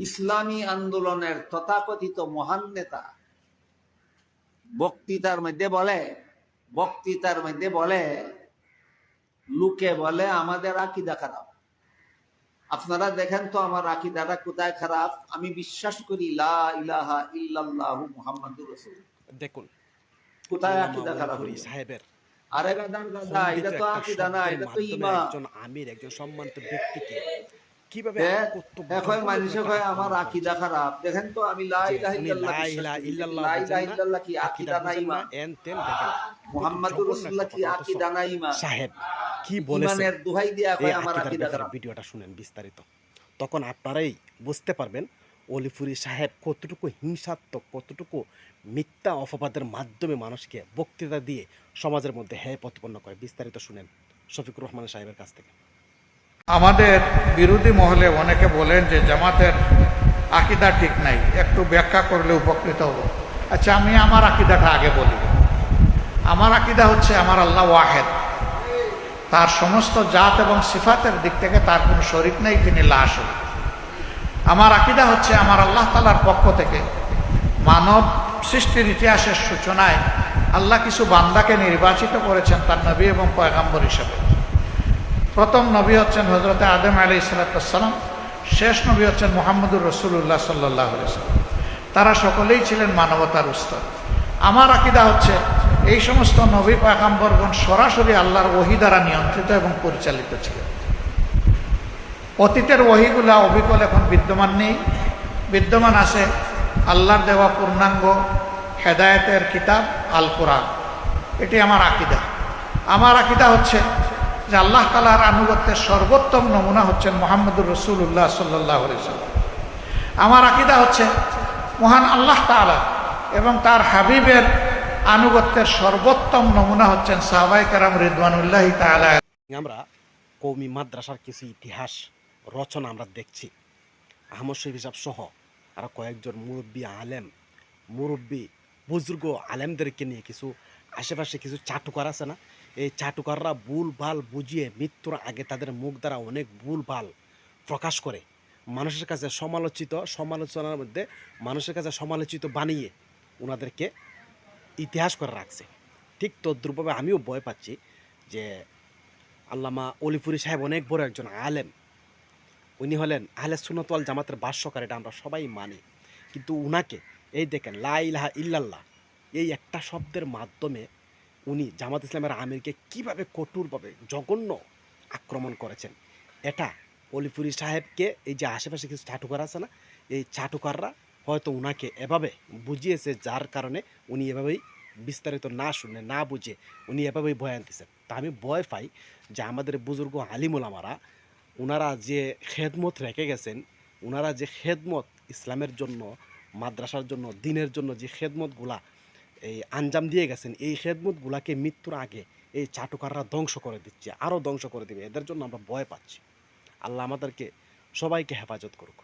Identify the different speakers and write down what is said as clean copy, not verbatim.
Speaker 1: ইসলামী আন্দোলনের তথাকথিত মহান নেতা বক্তৃতার মধ্যে বলে লোকে বলে আমাদের আকীদা খারাপ। আপনারা দেখেন তো আমার আকীদাটা কোথায় খারাপ। আমি বিশ্বাস করি লা ইলাহা ইল্লাল্লাহু মুহাম্মাদুর রাসূল।
Speaker 2: দেখুন
Speaker 1: কোথায় আকীদা খারাপ
Speaker 2: সাহেবের
Speaker 1: আরে গাদা এটা তো আকীদা না, এটা তো ঈমান।
Speaker 2: একজন আমির, একজন সম্মানিত ব্যক্তিকে কিভাবে
Speaker 1: এখন মানুষ কয় আমার আকীদা খারাপ। দেখেন তো আমি লা ইলাহা ইল্লাল্লাহ কি আকীদা না ঈমান? মুহাম্মাদুর রাসূলুল্লাহ কি আকীদা না ঈমান?
Speaker 2: সাহেব কি বলেছেন
Speaker 1: ঈমানের দোহাই দিয়া কয় আমার আকীদা খারাপ।
Speaker 2: ভিডিওটা শুনেন বিস্তারিত, তখন আপনারাই বুঝতে পারবেন অলিপুরি সাহেব কতটুকু হিংসাত্মক, কতটুকু মিথ্যা অপবাদের মাধ্যমে মানুষকে বক্তৃতা দিয়ে সমাজের মধ্যে প্রতিপন্ন করে। বিস্তারিত শুনেন শফিকুর রহমান সাহেবের কাছ থেকে।
Speaker 3: আমাদের বিরোধী মহলে অনেকে বলেন যে জামাতের আকীদা ঠিক নাই, একটু ব্যাখ্যা করলে উপকৃত হব। আচ্ছা, আমি আমার আকীদাটা আগে বলি। আমার আকীদা হচ্ছে আমার আল্লাহ ওয়াহেদ, তার সমস্ত জাত এবং সিফাতের দিক থেকে তার কোনো শরীক নেই, তিনি লা শরীক। আমার আকীদা হচ্ছে আমার আল্লাহ তাআলার পক্ষ থেকে মানব সৃষ্টির ইতিহাসের সূচনায় আল্লাহ কিছু বান্দাকে নির্বাচিত করেছেন তার নবী এবং পয়গাম্বর হিসেবে। প্রথম নবী হচ্ছেন হযরত আদম আলাইহিস সালাম, শেষ নবী হচ্ছেন মুহাম্মদুর রাসূলুল্লাহ সাল্লাল্লাহু আলাইহি ওয়াসাল্লাম। তারা সকলেই ছিলেন মানবতার উস্তাদ। আমার আকীদা হচ্ছে এই সমস্ত নবী পয়গাম্বরগণ সরাসরি আল্লাহর ওহী দ্বারা নিয়ন্ত্রিত এবং পরিচালিত ছিলেন। অতীতের ওহীগুলা অবিকল এখন বিদ্যমান নেই, বিদ্যমান আছে আল্লাহর দেওয়া পূর্ণাঙ্গ হেদায়েতের কিতাব আল কোরআন। এটি আমার আকীদা। আমার আকীদা হচ্ছে যে আল্লাহ তাআলার আনুগত্যের সর্বোত্তম নমুনা হচ্ছেন মুহাম্মদুর রাসূলুল্লাহ সাল্লাল্লাহু আলাইহি ওয়াসাল্লাম। আমার আকীদা হচ্ছে মহান আল্লাহ তাআলা এবং তার হাবিবের আনুগত্যের সর্বোত্তম নমুনা হচ্ছেন সাহাবায়ে কেরাম রিদওয়ানুল্লাহি তাআলা।
Speaker 2: আমরা কওমি মাদ্রাসার কিছু ইতিহাস রচনা আমরা দেখছি, আহমদ শরীফ সাহেব সহ আর কয়েকজন মুরব্বী বুজুর্গ আলেমদেরকে নিয়ে কিছু আশেপাশে কিছু চাটুকার আছে না, এই চাটুকাররা ভুল ভাল বুঝিয়ে মৃত্যুর আগে তাদের মুখ দ্বারা অনেক ভুল ভাল প্রকাশ করে মানুষের কাছে সমালোচনার মধ্যে মানুষের কাছে সমালোচিত বানিয়ে ওনাদেরকে ইতিহাস করে রাখছে। ঠিক তদ্রূপভাবে আমিও ভয় পাচ্ছি যে আল্লামা অলিপুরি সাহেব অনেক বড় একজন আলেম, উনি হলেন আহলে সুন্নাত ওয়াল জামাতের ভাষ্যকার, এটা আমরা সবাই মানি। কিন্তু উনাকে এই দেখেন লা ইলাহা ইল্লাল্লাহ এই একটা শব্দের মাধ্যমে উনি জামাত ইসলামের আমিরকে কিভাবে কঠোরভাবে জঘন্য আক্রমণ করেছেন। এটা অলিপুরি সাহেবকে এই যে আশেপাশে কিছু চাটুকার আছে না, এই চাটুকাররা হয়তো উনাকে এভাবে বুঝিয়েছে, যার কারণে উনি এভাবেই বিস্তারিত না শুনে না বুঝে উনি এভাবেই বয়ান দিচ্ছেন। তা আমি ভয় পাই যে আমাদের বুজুর্গ আলিম ওলামারা ওনারা যে খেদমত রেখে গেছেন, ওনারা যে খেদমত ইসলামের জন্য, মাদ্রাসার জন্য, দিনের জন্য যে খেদমতগুলা এই আঞ্জাম দিয়ে গেছেন, এই খেদমতগুলাকে মৃত্যুর আগে এই চাটুকাররা ধ্বংস করে দিচ্ছে, আরও ধ্বংস করে দেবে। এদের জন্য আমরা ভয় পাচ্ছি। আল্লাহ আমাদেরকে সবাইকে হেফাজত করুক।